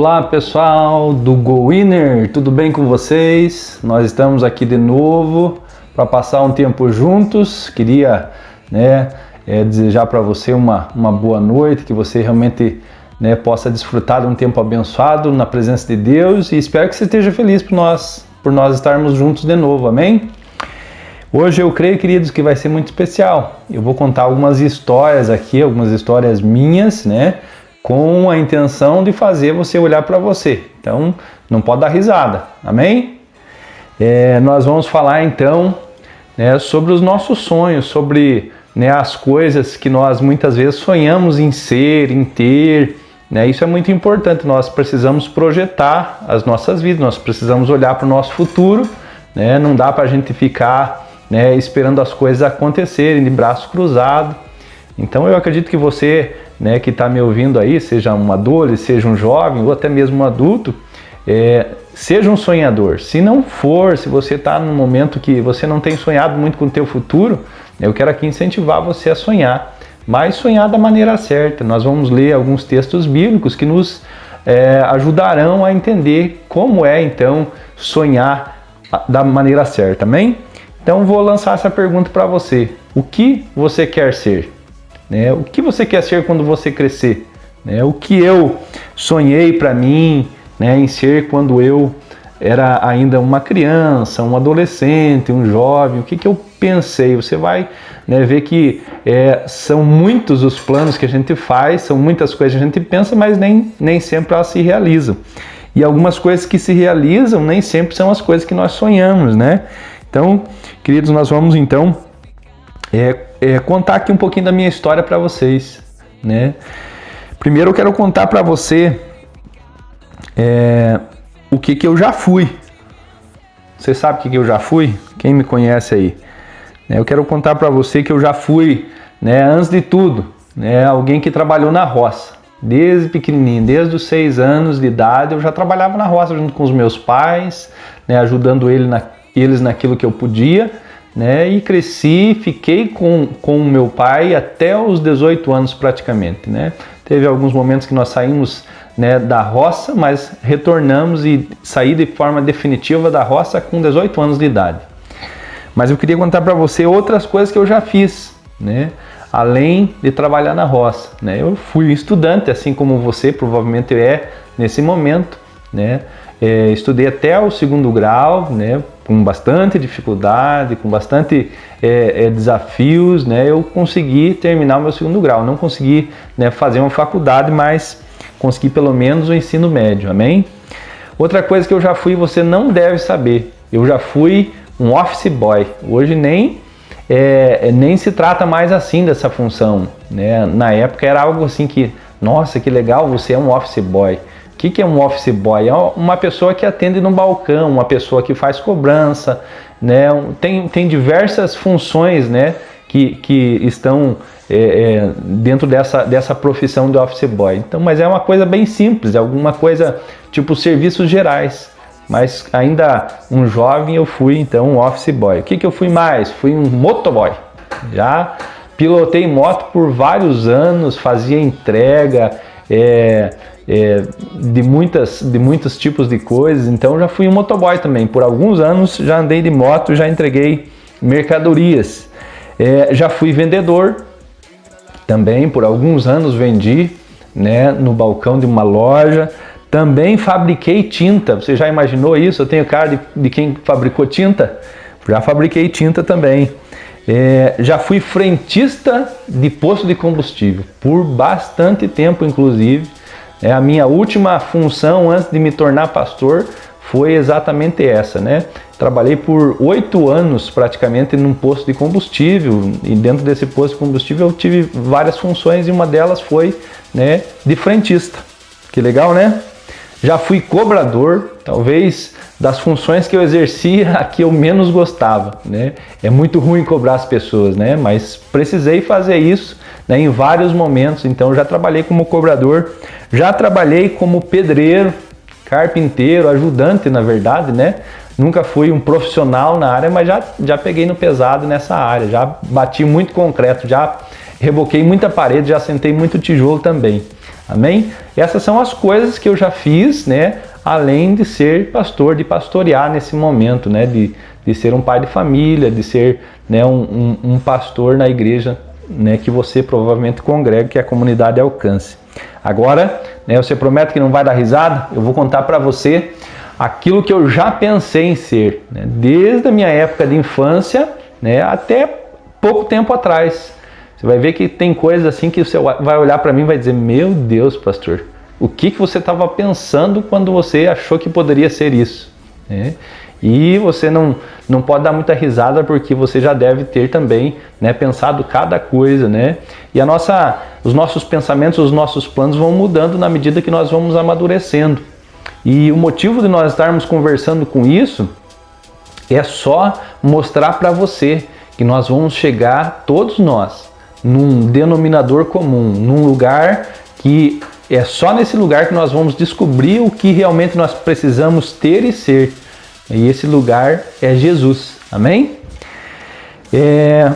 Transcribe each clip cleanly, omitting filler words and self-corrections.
Olá pessoal do Go Winner, tudo bem com vocês? Nós estamos aqui de novo para passar um tempo juntos. Queria desejar para você uma boa noite, que você realmente possa desfrutar de um tempo abençoado na presença de Deus, e espero que você esteja feliz por nós estarmos juntos de novo, amém? Hoje eu creio, queridos, que vai ser muito especial. Eu vou contar algumas histórias aqui, algumas histórias minhas, com a intenção de fazer você olhar para você. Então, não pode dar risada, amém? Nós vamos falar então sobre os nossos sonhos, sobre as coisas que nós muitas vezes sonhamos em ser, em ter. Isso é muito importante, nós precisamos projetar as nossas vidas, nós precisamos olhar para o nosso futuro, não dá para a gente ficar esperando as coisas acontecerem de braço cruzado. Então eu acredito que você que está me ouvindo aí, seja um adolescente, seja um jovem ou até mesmo um adulto, seja um sonhador. Se não for, se você está num momento que você não tem sonhado muito com o teu futuro, eu quero aqui incentivar você a sonhar, mas sonhar da maneira certa. Nós vamos ler alguns textos bíblicos que nos ajudarão a entender como então sonhar da maneira certa, amém? Então vou lançar essa pergunta para você: o que você quer ser? O que você quer ser quando você crescer? O que eu sonhei para mim em ser quando eu era ainda uma criança, um adolescente, um jovem? O que eu pensei? Você vai ver que são muitos os planos que a gente faz, são muitas coisas que a gente pensa, mas nem sempre elas se realizam. E algumas coisas que se realizam nem sempre são as coisas que nós sonhamos, Então, queridos, nós vamos então contar aqui um pouquinho da minha história para vocês, Primeiro eu quero contar para você o que eu já fui. Você sabe o que eu já fui? Quem me conhece aí? Eu quero contar para você que eu já fui, antes de tudo, alguém que trabalhou na roça. Desde pequenininho, desde os 6 anos de idade, eu já trabalhava na roça junto com os meus pais, ajudando eles naquilo que eu podia, e cresci, fiquei com o meu pai até os 18 anos praticamente, Teve alguns momentos que nós saímos da roça, mas retornamos e saí de forma definitiva da roça com 18 anos de idade. Mas eu queria contar para você outras coisas que eu já fiz, além de trabalhar na roça, Eu fui estudante, assim como você provavelmente nesse momento, estudei até o 2º grau, com bastante dificuldade, com bastante desafios, eu consegui terminar o meu 2º grau. Não consegui fazer uma faculdade, mas consegui pelo menos o ensino médio, amém? Outra coisa que eu já fui, você não deve saber, eu já fui um office boy. Hoje nem se trata mais assim dessa função, Na época era algo assim que, nossa, que legal, você é um office boy. O que é um office boy? É uma pessoa que atende no balcão, uma pessoa que faz cobrança, Tem diversas funções, que estão dentro dessa profissão de office boy. Então, mas é uma coisa bem simples, é alguma coisa tipo serviços gerais. Mas ainda um jovem eu fui então um office boy. O que eu fui mais? Fui um motoboy. Já pilotei moto por vários anos, fazia entrega de muitos tipos de coisas. Então já fui um motoboy também. Por alguns anos já andei de moto, já entreguei mercadorias. Já fui vendedor também, por alguns anos vendi no balcão de uma loja. Também fabriquei tinta. Você já imaginou isso? Eu tenho cara de quem fabricou tinta? Já fabriquei tinta também. Já fui frentista de posto de combustível por bastante tempo, inclusive. A minha última função antes de me tornar pastor foi exatamente essa, Trabalhei por 8 anos praticamente num posto de combustível, e dentro desse posto de combustível eu tive várias funções, e uma delas foi de frentista. Que legal, Já fui cobrador, talvez das funções que eu exercia, a que eu menos gostava, É muito ruim cobrar as pessoas, Mas precisei fazer isso, em vários momentos. Então já trabalhei como cobrador, já trabalhei como pedreiro, carpinteiro, ajudante na verdade, Nunca fui um profissional na área, mas já peguei no pesado nessa área, já bati muito concreto, já reboquei muita parede, já sentei muito tijolo também. Amém? Essas são as coisas que eu já fiz, né? Além de ser pastor, de pastorear nesse momento, né? De ser um pai de família, de ser, né, um pastor na igreja, né, que você provavelmente congrega, que é a comunidade Alcance. Agora, né, você promete que não vai dar risada? Eu vou contar para você aquilo que eu já pensei em ser, né, desde a minha época de infância, né, até pouco tempo atrás. Você vai ver que tem coisas assim que você vai olhar para mim e vai dizer: meu Deus, pastor, o que você estava pensando quando você achou que poderia ser isso? Né? E você não pode dar muita risada, porque você já deve ter também, né, pensado cada coisa, né? E os nossos pensamentos, os nossos planos vão mudando na medida que nós vamos amadurecendo. E o motivo de nós estarmos conversando com isso é só mostrar para você que nós vamos chegar, todos nós, num denominador comum, num lugar que é só nesse lugar que nós vamos descobrir o que realmente nós precisamos ter e ser. E esse lugar é Jesus. Amém?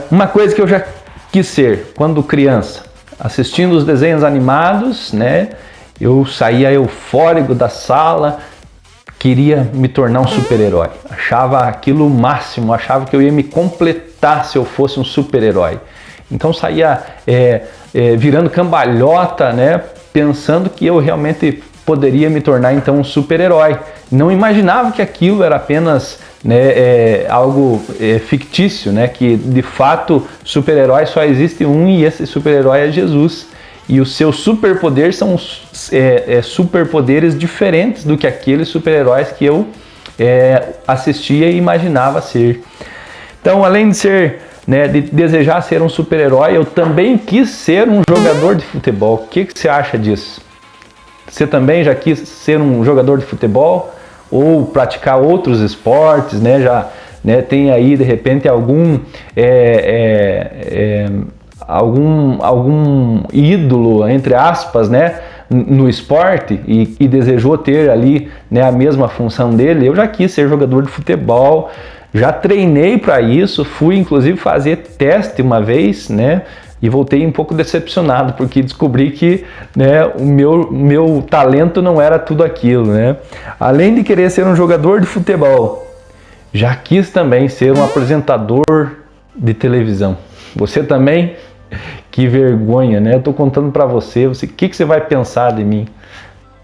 Uma coisa que eu já quis ser quando criança, assistindo os desenhos animados, né? Eu saía eufórico da sala, queria me tornar um super-herói. Achava aquilo o máximo, achava que eu ia me completar se eu fosse um super-herói. Então saía virando cambalhota, né? Pensando que eu realmente poderia me tornar então um super-herói. Não imaginava que aquilo era apenas, né, algo fictício, né? Que de fato super-herói só existe um, e esse super-herói é Jesus. E os seus superpoderes são superpoderes diferentes do que aqueles super-heróis que eu assistia e imaginava ser. Então, além de ser, né, de desejar ser um super-herói, eu também quis ser um jogador de futebol. O que você acha disso? Você também já quis ser um jogador de futebol ou praticar outros esportes, né? Já, né, tem aí de repente algum ídolo, entre aspas, né, no esporte e desejou ter ali, né, a mesma função dele. Eu já quis ser jogador de futebol, já treinei para isso, fui inclusive fazer teste uma vez, né? E voltei um pouco decepcionado, porque descobri que, né, o meu talento não era tudo aquilo, né? Além de querer ser um jogador de futebol, já quis também ser um apresentador de televisão. Você também? Que vergonha, né? Eu tô contando para você, o que você vai pensar de mim?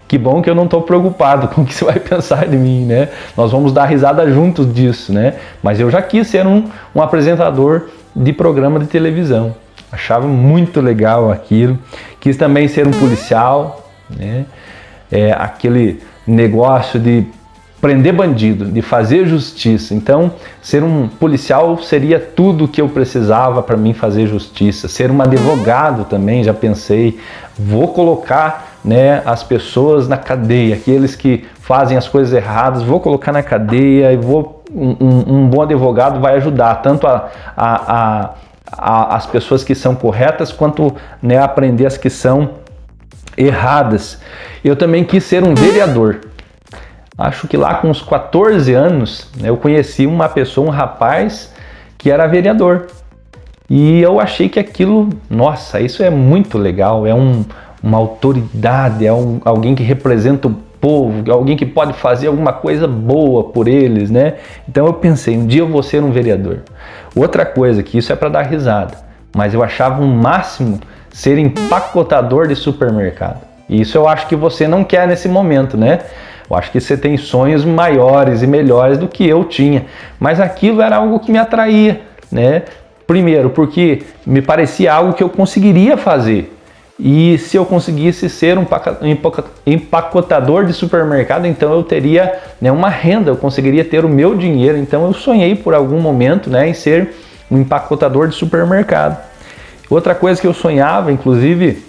Que bom que eu não estou preocupado com o que você vai pensar de mim, né? Nós vamos dar risada juntos disso, né? Mas eu já quis ser um apresentador de programa de televisão. Achava muito legal aquilo. Quis também ser um policial, né? Aquele negócio de prender bandido, de fazer justiça. Então, ser um policial seria tudo o que eu precisava para mim fazer justiça. Ser um advogado também, já pensei. Vou colocar, né, as pessoas na cadeia, aqueles que fazem as coisas erradas, vou colocar na cadeia e um bom advogado vai ajudar tanto as pessoas que são corretas, quanto, né, aprender as que são erradas. Eu também quis ser um vereador. Acho que lá com uns 14 anos, né, eu conheci uma pessoa, um rapaz, que era vereador. E eu achei que aquilo, nossa, isso é muito legal, é uma autoridade, alguém que representa o povo, alguém que pode fazer alguma coisa boa por eles, né? Então eu pensei, um dia eu vou ser um vereador. Outra coisa, que isso é para dar risada, mas eu achava um máximo ser empacotador de supermercado. E isso eu acho que você não quer nesse momento, né? Eu acho que você tem sonhos maiores e melhores do que eu tinha, mas aquilo era algo que me atraía, né? Primeiro, porque me parecia algo que eu conseguiria fazer. E se eu conseguisse ser um empacotador de supermercado, então eu teria, né, uma renda, eu conseguiria ter o meu dinheiro. Então eu sonhei por algum momento, né, em ser um empacotador de supermercado. Outra coisa que eu sonhava, inclusive,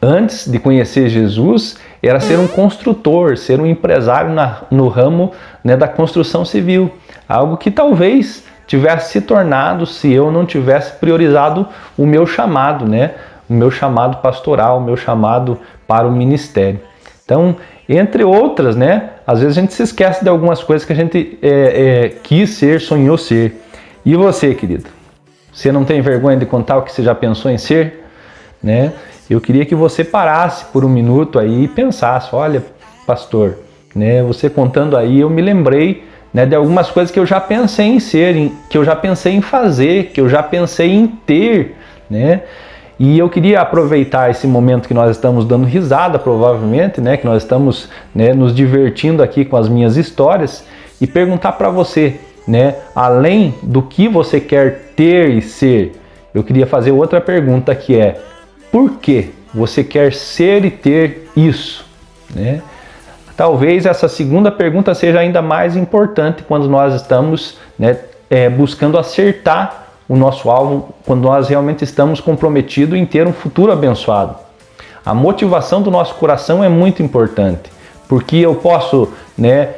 antes de conhecer Jesus, era ser um construtor, ser um empresário no ramo, né, da construção civil. Algo que talvez tivesse se tornado se eu não tivesse priorizado o meu chamado, né? O meu chamado pastoral, o meu chamado para o ministério. Então, entre outras, né? Às vezes a gente se esquece de algumas coisas que a gente quis ser, sonhou ser. E você, querido? Você não tem vergonha de contar o que você já pensou em ser? Né? eu queria que você parasse por um minuto aí e pensasse, olha, pastor, né, você contando aí, eu me lembrei, né, de algumas coisas que eu já pensei em ser, que eu já pensei em fazer, que eu já pensei em ter, né? E eu queria aproveitar esse momento que nós estamos dando risada, provavelmente, né, que nós estamos, né, nos divertindo aqui com as minhas histórias, e perguntar para você, né, além do que você quer ter e ser, eu queria fazer outra pergunta que é: por que você quer ser e ter isso, né? Talvez essa segunda pergunta seja ainda mais importante quando nós estamos, né, buscando acertar o nosso alvo, quando nós realmente estamos comprometidos em ter um futuro abençoado. A motivação do nosso coração é muito importante, porque eu posso, né,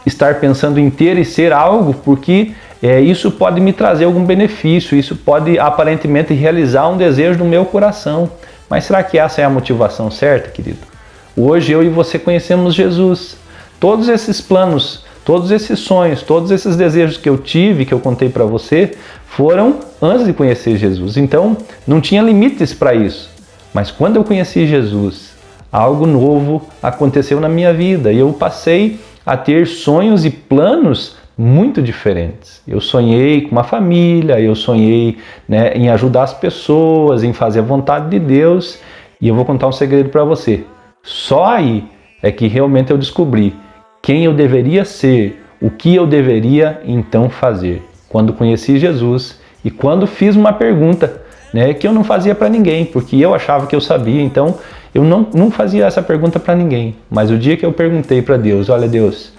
estar pensando em ter e ser algo, porque isso pode me trazer algum benefício, isso pode aparentemente realizar um desejo do meu coração. Mas será que essa é a motivação certa, querido? Hoje eu e você conhecemos Jesus. Todos esses planos, todos esses sonhos, todos esses desejos que eu tive, que eu contei para você, foram antes de conhecer Jesus. Então, não tinha limites para isso. Mas quando eu conheci Jesus, algo novo aconteceu na minha vida e eu passei a ter sonhos e planos muito diferentes. Eu sonhei com uma família, eu sonhei, né, em ajudar as pessoas, em fazer a vontade de Deus. E eu vou contar um segredo para você. Só aí é que realmente eu descobri quem eu deveria ser, o que eu deveria então fazer. Quando conheci Jesus e quando fiz uma pergunta, né, que eu não fazia para ninguém, porque eu achava que eu sabia, então eu não fazia essa pergunta para ninguém. Mas o dia que eu perguntei para Deus, olha Deus,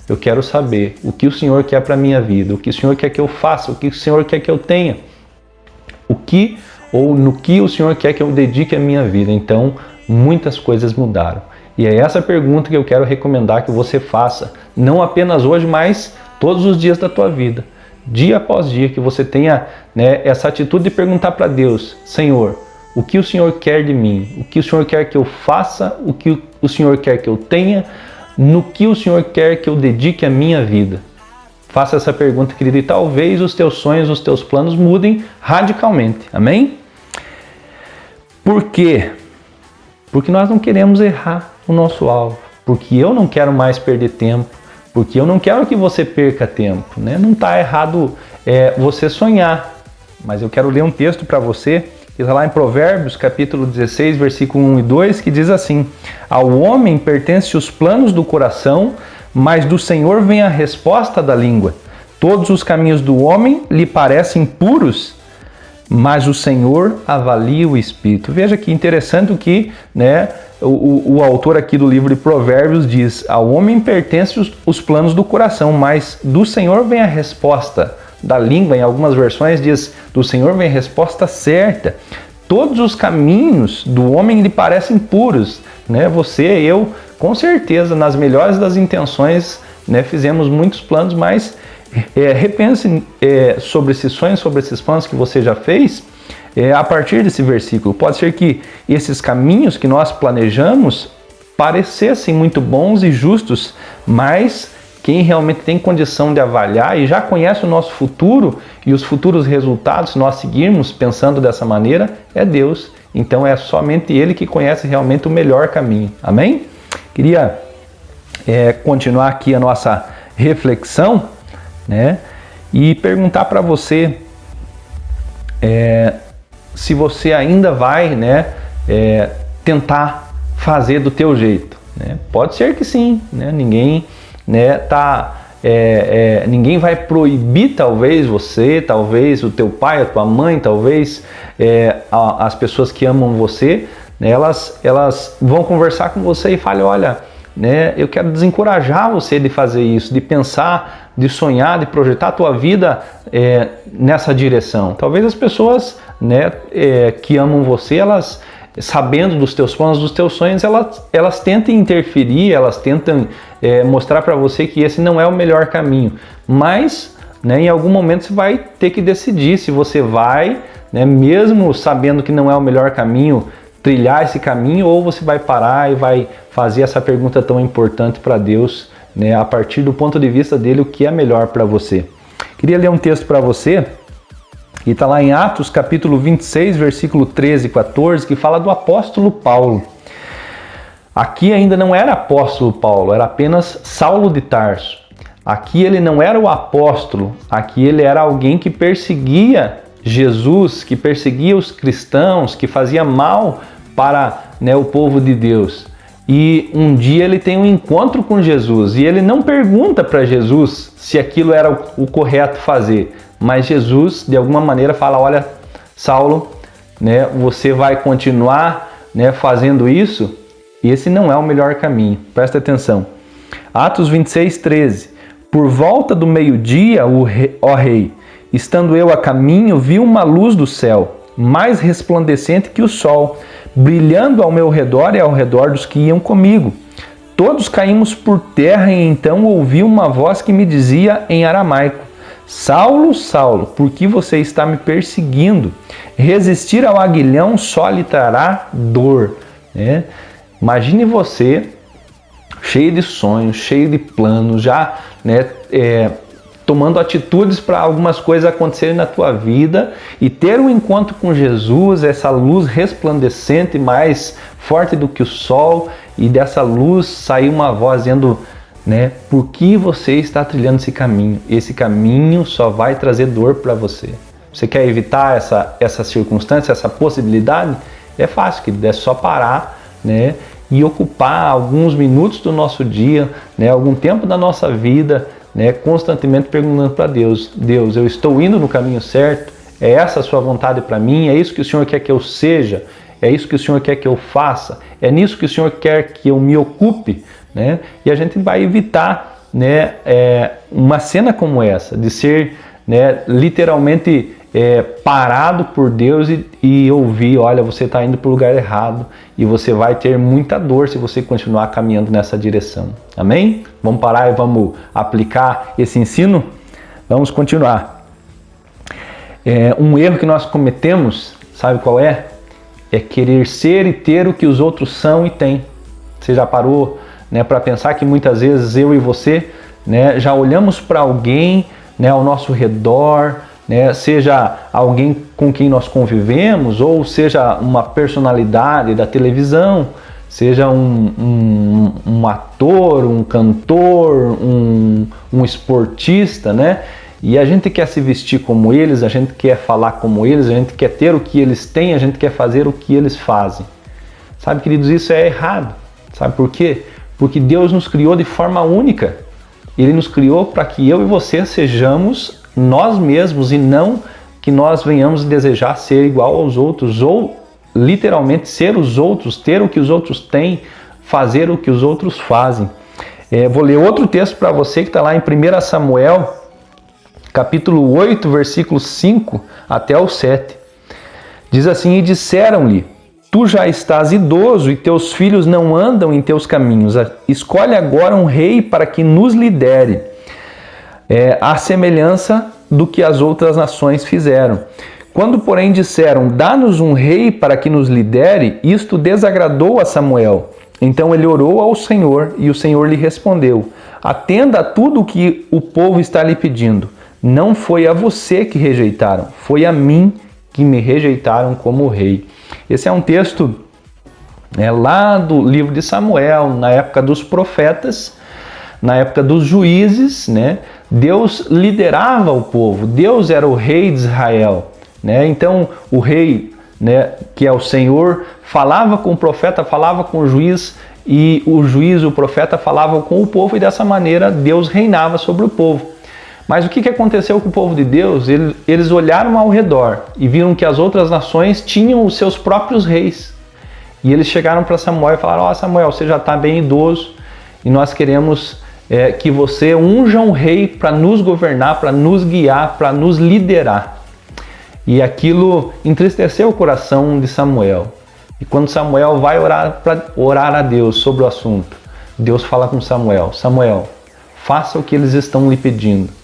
eu quero saber o que o Senhor quer para a minha vida, o que o Senhor quer que eu faça, o que o Senhor quer que eu tenha, no que o Senhor quer que eu dedique a minha vida. Então, muitas coisas mudaram. E é essa pergunta que eu quero recomendar que você faça, não apenas hoje, mas todos os dias da tua vida. Dia após dia, que você tenha, né, essa atitude de perguntar para Deus, Senhor, o que o Senhor quer de mim? O que o Senhor quer que eu faça? O que o Senhor quer que eu tenha? No que o Senhor quer que eu dedique a minha vida? Faça essa pergunta, querido, e talvez os teus sonhos, os teus planos mudem radicalmente. Amém? Por quê? Porque nós não queremos errar o nosso alvo. Porque eu não quero mais perder tempo. Porque eu não quero que você perca tempo, né? Não está errado você sonhar. Mas eu quero ler um texto para você, que está lá em Provérbios, capítulo 16, versículo 1 e 2, que diz assim: ao homem pertencem os planos do coração, mas do Senhor vem a resposta da língua. Todos os caminhos do homem lhe parecem puros, mas o Senhor avalia o espírito. Veja que interessante o que, né, o autor aqui do livro de Provérbios diz: ao homem pertencem os planos do coração, mas do Senhor vem a resposta da língua. Em algumas versões diz: do Senhor vem a resposta certa. Todos os caminhos do homem lhe parecem puros, né? Você, eu, com certeza, nas melhores das intenções, né, fizemos muitos planos, mas repense sobre esses sonhos, sobre esses planos que você já fez, a partir desse versículo. Pode ser que esses caminhos que nós planejamos parecessem muito bons e justos, mas quem realmente tem condição de avaliar e já conhece o nosso futuro e os futuros resultados, se nós seguirmos pensando dessa maneira, é Deus. Então é somente Ele que conhece realmente o melhor caminho. Amém? Queria continuar aqui a nossa reflexão, né? E perguntar para você se você ainda vai, né, tentar fazer do teu jeito, né? Pode ser que sim, né? Ninguém, né, ninguém vai proibir, talvez você, talvez o teu pai, a tua mãe, talvez as pessoas que amam você, né, elas vão conversar com você e falam: olha, né, eu quero desencorajar você de fazer isso, de pensar, de sonhar, de projetar a tua vida nessa direção. Talvez as pessoas, né, que amam você, elas, sabendo dos teus planos, dos teus sonhos, elas tentem interferir, elas tentam mostrar para você que esse não é o melhor caminho. Mas, né, em algum momento você vai ter que decidir se você vai, né, mesmo sabendo que não é o melhor caminho, trilhar esse caminho, ou você vai parar e vai fazer essa pergunta tão importante para Deus, né, a partir do ponto de vista dele, o que é melhor para você. Queria ler um texto para você, E está lá em Atos capítulo 26, versículo 13 e 14, que fala do apóstolo Paulo. Aqui ainda não era apóstolo Paulo, era apenas Saulo de Tarso. Aqui ele não era o apóstolo, aqui ele era alguém que perseguia Jesus, que perseguia os cristãos, que fazia mal para, o povo de Deus. E um dia ele tem um encontro com Jesus e ele não pergunta para Jesus se aquilo era o correto fazer, mas Jesus de alguma maneira fala: olha, Saulo, você vai continuar fazendo isso? Esse não é o melhor caminho. Presta atenção. Atos 26, 13. Por volta do meio-dia, ó rei, estando eu a caminho, vi uma luz do céu, mais resplandecente que o sol, brilhando ao meu redor e ao redor dos que iam comigo. Todos caímos por terra e então ouvi uma voz que me dizia em aramaico: Saulo, Saulo, por que você está me perseguindo? Resistir ao aguilhão só lhe trará dor. Imagine você, cheio de sonhos, cheio de planos, já tomando atitudes para algumas coisas acontecerem na tua vida e ter um encontro com Jesus, essa luz resplandecente, mais forte do que o sol, e dessa luz sair uma voz dizendo, por que você está trilhando esse caminho? Esse caminho só vai trazer dor para você. Você quer evitar essa circunstância, essa possibilidade? É fácil, querido, é só parar, e ocupar alguns minutos do nosso dia, algum tempo da nossa vida, constantemente perguntando para Deus: Deus, eu estou indo no caminho certo? É essa a sua vontade para mim? É isso que o Senhor quer que eu seja? É isso que o Senhor quer que eu faça? É nisso que o Senhor quer que eu me ocupe? E a gente vai evitar uma cena como essa, de ser literalmente parado por Deus e ouvir: olha, você está indo para o lugar errado e você vai ter muita dor se você continuar caminhando nessa direção. Amém? Vamos parar e vamos aplicar esse ensino? Vamos continuar. Um erro que nós cometemos, sabe qual é? É querer ser e ter o que os outros são e têm. Você já parou para pensar que muitas vezes eu e você já olhamos para alguém ao nosso redor, seja alguém com quem nós convivemos, ou seja uma personalidade da televisão, seja um ator, um cantor, um esportista, e a gente quer se vestir como eles, a gente quer falar como eles, a gente quer ter o que eles têm, a gente quer fazer o que eles fazem. Sabe, queridos, isso é errado. Sabe por quê? Porque Deus nos criou de forma única. Ele nos criou para que eu e você sejamos nós mesmos e não que nós venhamos desejar ser igual aos outros, ou literalmente ser os outros, ter o que os outros têm, fazer o que os outros fazem. Vou ler outro texto para você que está lá em 1 Samuel, capítulo 8, versículos 5 até o 7. Diz assim: e disseram-lhe: tu já estás idoso e teus filhos não andam em teus caminhos. Escolhe agora um rei para que nos lidere, à semelhança do que as outras nações fizeram. Quando, porém, disseram: dá-nos um rei para que nos lidere, isto desagradou a Samuel. Então ele orou ao Senhor e o Senhor lhe respondeu: atenda a tudo o que o povo está lhe pedindo. Não foi a você que rejeitaram, foi a mim que me rejeitaram como rei. Esse é um texto lá do livro de Samuel, na época dos profetas, na época dos juízes, Deus liderava o povo, Deus era o rei de Israel, Então o rei, que é o Senhor, falava com o profeta, falava com o juiz, e o juiz, o profeta, falavam com o povo, e dessa maneira Deus reinava sobre o povo. Mas o que aconteceu com o povo de Deus? Eles olharam ao redor e viram que as outras nações tinham os seus próprios reis. E eles chegaram para Samuel e falaram: Samuel, você já está bem idoso e nós queremos que você unja um rei para nos governar, para nos guiar, para nos liderar. E aquilo entristeceu o coração de Samuel. E quando Samuel vai orar a Deus sobre o assunto, Deus fala com Samuel: Samuel, faça o que eles estão lhe pedindo.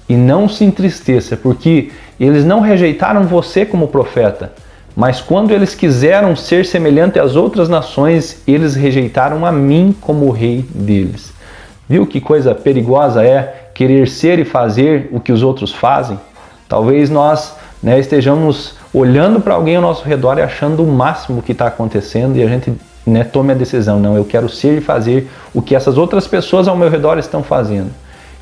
E não se entristeça, porque eles não rejeitaram você como profeta, mas quando eles quiseram ser semelhante às outras nações, eles rejeitaram a mim como rei deles. Viu que coisa perigosa é querer ser e fazer o que os outros fazem? Talvez nós né, estejamos olhando para alguém ao nosso redor e achando o máximo que está acontecendo e a gente, né, tome a decisão, não, eu quero ser e fazer o que essas outras pessoas ao meu redor estão fazendo.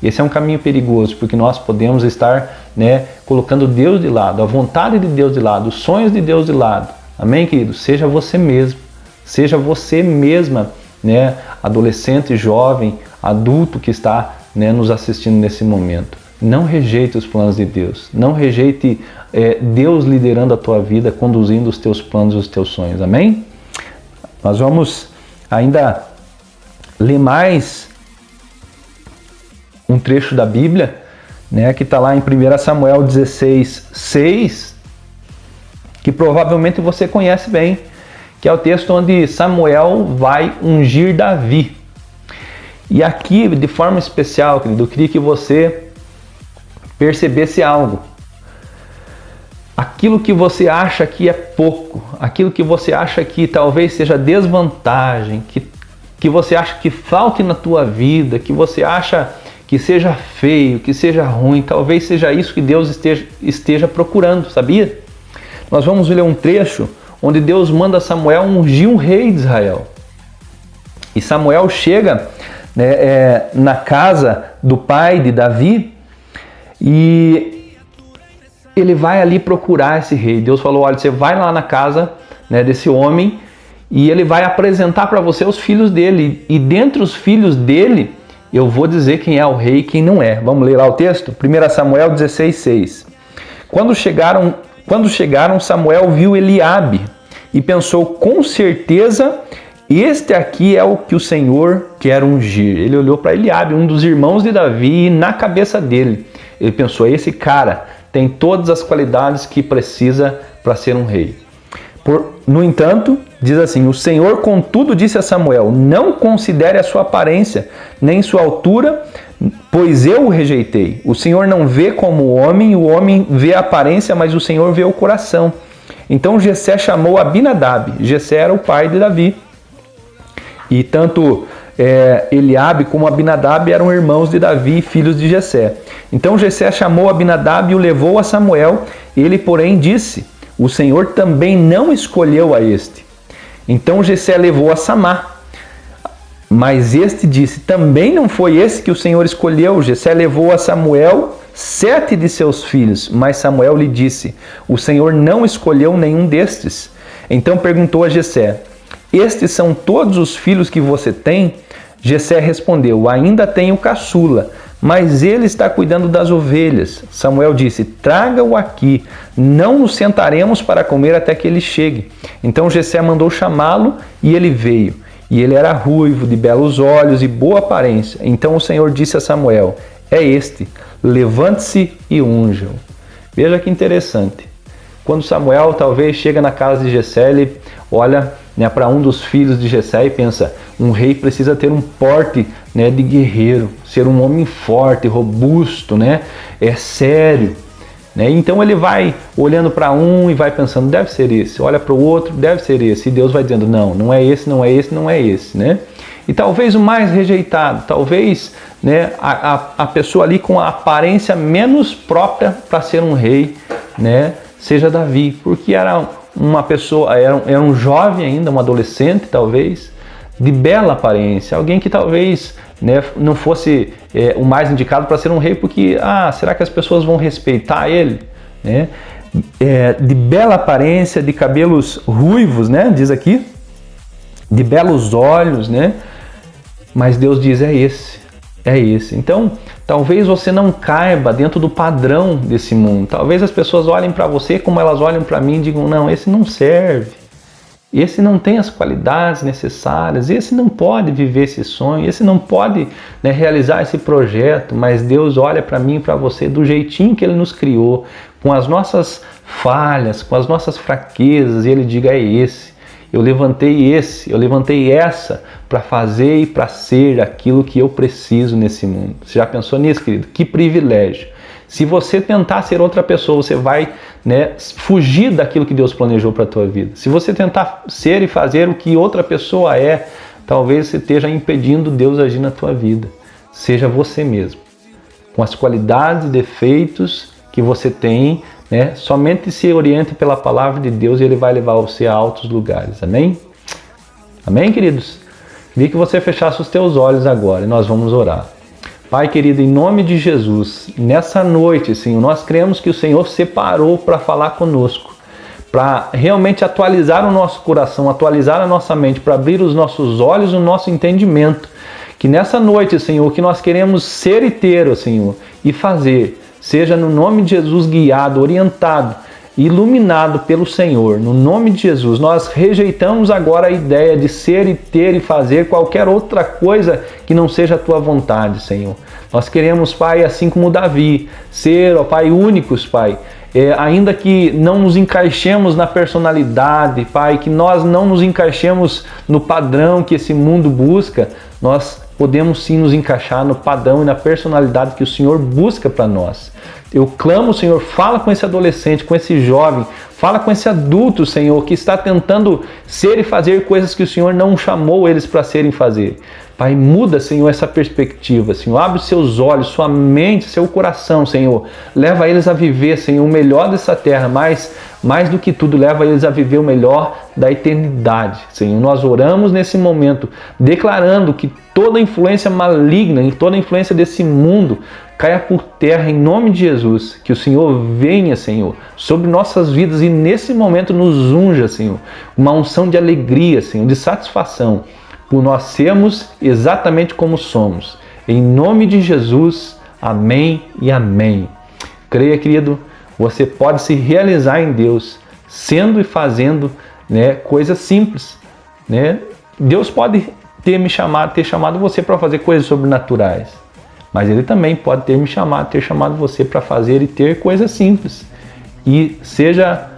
Esse é um caminho perigoso, porque nós podemos estar, né, colocando Deus de lado, a vontade de Deus de lado, os sonhos de Deus de lado. Amém, querido? Seja você mesmo, seja você mesma, né, adolescente, jovem, adulto que está, né, nos assistindo nesse momento. Não rejeite os planos de Deus, não rejeite Deus liderando a tua vida, conduzindo os teus planos e os teus sonhos. Amém? Nós vamos ainda ler mais um trecho da Bíblia, né, que está lá em 1 Samuel 16, 6, que provavelmente você conhece bem, que é o texto onde Samuel vai ungir Davi. E aqui, de forma especial, querido, eu queria que você percebesse algo. Aquilo que você acha que é pouco, aquilo que você acha que talvez seja desvantagem, que você acha que falte na tua vida, que você acha que seja feio, que seja ruim, talvez seja isso que Deus esteja procurando, sabia? Nós vamos ler um trecho onde Deus manda Samuel ungir um rei de Israel. E Samuel chega, né, na casa do pai de Davi e ele vai ali procurar esse rei. Deus falou, olha, você vai lá na casa, né, desse homem e ele vai apresentar para você os filhos dele. E dentre os filhos dele, eu vou dizer quem é o rei e quem não é. Vamos ler lá o texto? 1 Samuel 16, 6. Quando chegaram, Samuel viu Eliabe e pensou, com certeza, este aqui é o que o Senhor quer ungir. Ele olhou para Eliabe, um dos irmãos de Davi, e na cabeça dele, ele pensou, esse cara tem todas as qualidades que precisa para ser um rei. No entanto, diz assim, o Senhor contudo disse a Samuel, não considere a sua aparência, nem sua altura, pois eu o rejeitei. O Senhor não vê como o homem vê a aparência, mas o Senhor vê o coração. Então Jessé chamou Abinadab. Jessé era o pai de Davi. E tanto Eliabe como Abinadab eram irmãos de Davi, filhos de Jessé. Então Jessé chamou Abinadab e o levou a Samuel. Ele, porém, disse, o Senhor também não escolheu a este. Então Jessé levou a Samá. Mas este disse, também não foi esse que o Senhor escolheu. Jessé levou a Samuel 7 de seus filhos. Mas Samuel lhe disse, o Senhor não escolheu nenhum destes. Então perguntou a Jessé, estes são todos os filhos que você tem? Jessé respondeu, ainda tenho caçula, mas ele está cuidando das ovelhas. Samuel disse, traga-o aqui, não nos sentaremos para comer até que ele chegue. Então Jessé mandou chamá-lo e ele veio. E ele era ruivo, de belos olhos e boa aparência. Então o Senhor disse a Samuel, é este, levante-se e unja-o. Veja que interessante. Quando Samuel talvez chega na casa de Jessé, ele olha, né, para um dos filhos de Jessé e pensa, um rei precisa ter um porte, né, de guerreiro, ser um homem forte, robusto, né, sério. Né? Então ele vai olhando para um e vai pensando, deve ser esse. Olha para o outro, deve ser esse. E Deus vai dizendo, não, não é esse, não é esse, não é esse. Né? E talvez o mais rejeitado, talvez, né, a pessoa ali com a aparência menos própria para ser um rei, né, seja Davi, porque era uma pessoa, era um jovem ainda, um adolescente talvez, de bela aparência, alguém que talvez, né, não fosse o mais indicado para ser um rei, porque, será que as pessoas vão respeitar ele? Né? De bela aparência, de cabelos ruivos, né, diz aqui, de belos olhos, né? Mas Deus diz, é esse. Então, talvez você não caiba dentro do padrão desse mundo. Talvez as pessoas olhem para você como elas olham para mim e digam, não, esse não serve. Esse não tem as qualidades necessárias, esse não pode viver esse sonho, esse não pode, né, realizar esse projeto, mas Deus olha para mim e para você do jeitinho que Ele nos criou, com as nossas falhas, com as nossas fraquezas, e Ele diga, é esse. Eu levantei essa para fazer e para ser aquilo que eu preciso nesse mundo. Você já pensou nisso, querido? Que privilégio. Se você tentar ser outra pessoa, você vai, né, fugir daquilo que Deus planejou para a tua vida. Se você tentar ser e fazer o que outra pessoa é, talvez você esteja impedindo Deus agir na tua vida. Seja você mesmo, com as qualidades e defeitos que você tem, né? Somente se oriente pela palavra de Deus e Ele vai levar você a altos lugares. Amém? Amém, queridos? Queria que você fechasse os teus olhos agora e nós vamos orar. Pai querido, em nome de Jesus, nessa noite, Senhor, nós cremos que o Senhor separou para falar conosco, para realmente atualizar o nosso coração, atualizar a nossa mente, para abrir os nossos olhos, o nosso entendimento. Que nessa noite, Senhor, que nós queremos ser e ter, Senhor, e fazer, seja no nome de Jesus guiado, orientado, iluminado pelo Senhor. No nome de Jesus, nós rejeitamos agora a ideia de ser e ter e fazer qualquer outra coisa que não seja a Tua vontade, Senhor. Nós queremos, Pai, assim como Davi, ser, ó Pai, únicos, Pai. Ainda que não nos encaixemos na personalidade, Pai, que nós não nos encaixemos no padrão que esse mundo busca, nós podemos sim nos encaixar no padrão e na personalidade que o Senhor busca para nós. Eu clamo, Senhor, fala com esse adolescente, com esse jovem, fala com esse adulto, Senhor, que está tentando ser e fazer coisas que o Senhor não chamou eles para serem e fazer. Pai, muda, Senhor, essa perspectiva, Senhor. Abre seus olhos, sua mente, seu coração, Senhor. Leva eles a viver, Senhor, o melhor dessa terra, mais do que tudo, leva eles a viver o melhor da eternidade, Senhor. Nós oramos nesse momento, declarando que toda influência maligna e toda influência desse mundo caia por terra em nome de Jesus. Que o Senhor venha, Senhor, sobre nossas vidas e nesse momento nos unja, Senhor. Uma unção de alegria, Senhor, de satisfação, por nós sermos exatamente como somos. Em nome de Jesus, amém e amém. Creia, querido, você pode se realizar em Deus, sendo e fazendo, né, coisas simples, né? Deus pode ter chamado você para fazer coisas sobrenaturais, mas Ele também pode ter chamado você para fazer e ter coisas simples. E seja,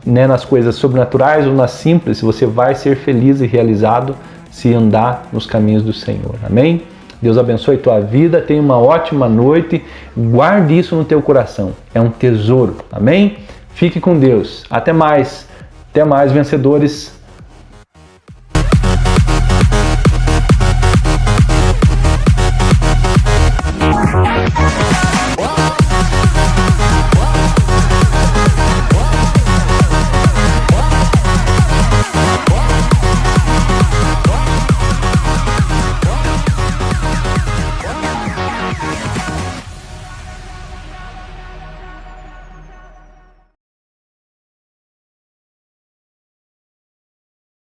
né, nas coisas sobrenaturais ou nas simples, você vai ser feliz e realizado se andar nos caminhos do Senhor. Amém? Deus abençoe tua vida, tenha uma ótima noite, guarde isso no teu coração, é um tesouro. Amém? Fique com Deus. Até mais, vencedores.